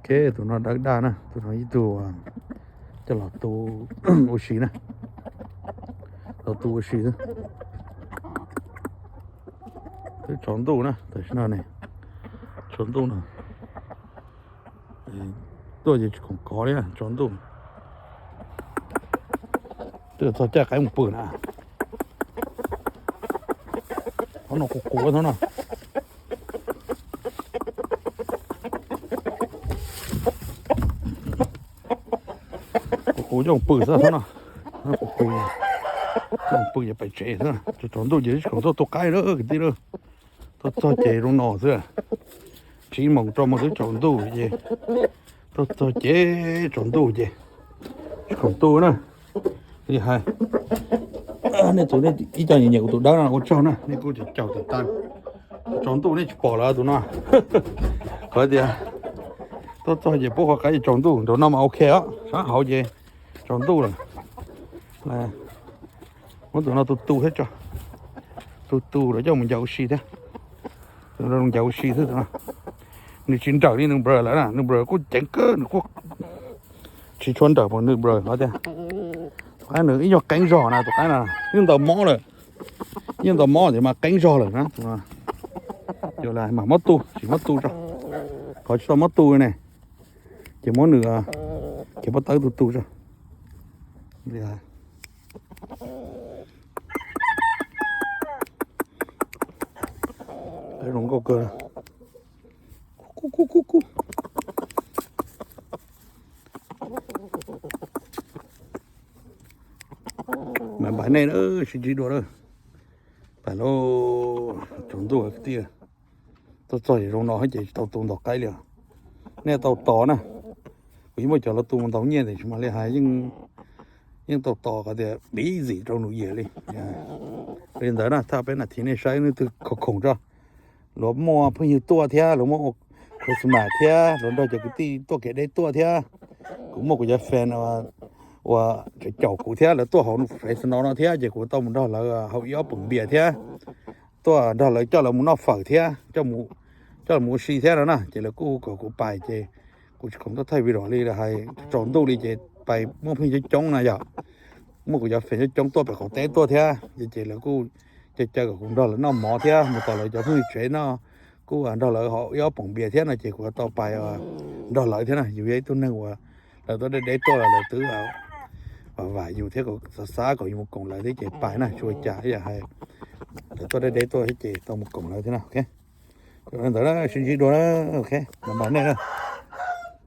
เคตัวนั้นดักได้นะตัวนั้นอีตัวจะหลอดตัวโอชินะหลอดตัวโอชินะตัว长度呢但是那呢长度呢多就很高的长度这个造价还不笨呢他那锅头呢锅用笨死他呢那锅用笨也被切了这长度也是很多都改了个地了都做这种脑子chỉ mong cho một cái tròn tu gì tôi chế tròn tu gì tròn tu nữa thì hay nên tụi này ý cho nhiều của tụi đó là con trâu nè nên cô chỉ trâu từ tan tròn tu này chỉ bỏ là tụi nó có gì à tôi cho gì bố họ cái tròn tu tụi nó mà ok á sáng hậu gì tròn tu rồi là muốn tụi nó tu hết cho tu để cho mình giàu xì thế tụi nó giàu xì thế tụi nó你寻找你能不来了？能不我整个我去穿的不能不好的，还能一要跟上呢，都看了，用到毛了，用到毛的嘛跟上了呢，是吧？就来嘛毛多，什么多着，好吃到毛多呢，这毛nữa，这毛刀都多着，厉害。这种个个。Cu. Mà bài này nữa chỉ đồ đó. Phải nó chúng tôi cái tia. Tôi chơi trong nó hết chỉ tàu tung đỏ cái liền. Nè tàu to nè. Vì mà cho nó tung tàu nhẹ thì chúng mà lấy hai nhưng tàu to cái thì bí gì trong núi gì đi. Bây giờ nè, ta bên là thì này sai nữa từ khổng cho. Nó mua bao nhiêu tua thế, nó muaคือสมาธิเราได้จากที่ตัวเกได้ตัวเท่ากูมองกูจะแฟนว่าจะเจ้ากูเท่าแล้วตัวเขาไฟสนองเท่าจะกูต้องมันได้แล้วเขาย้อปุ่มเบียเท่าตัวได้แล้วเจ้าเรามันนอกฝักเท่าเจ้าหมูสีเท่าแล้วนะจะแล้วกูไปเจกูคงต้องไทยวิโรลีละให้จองตู้ลีเจไปมั่วเพิ่งจะจ้องนะอย่ามั่วกูจะแฟนจะจ้องตัวไปของเต้ตัวเท่าเจแล้วกูจะเจอกับกูได้แล้วน้องหมอเท่ามันต่อเลยจะเพิ่งเฉยเนาะกูอันđó là họ yếu bỏng bia thế này chỉ của tao bài đó lại thế này dù vậy tôi nâng qua là tôi để tôi là tứ và vài dù thế của xã có một cổng lại thế chỉ bài này chui trả vậy hay tôi để tôi hết chỉ tao một cổng lại thế nào ok rồi đó xin chỉ đồ đó ok làm bài này đó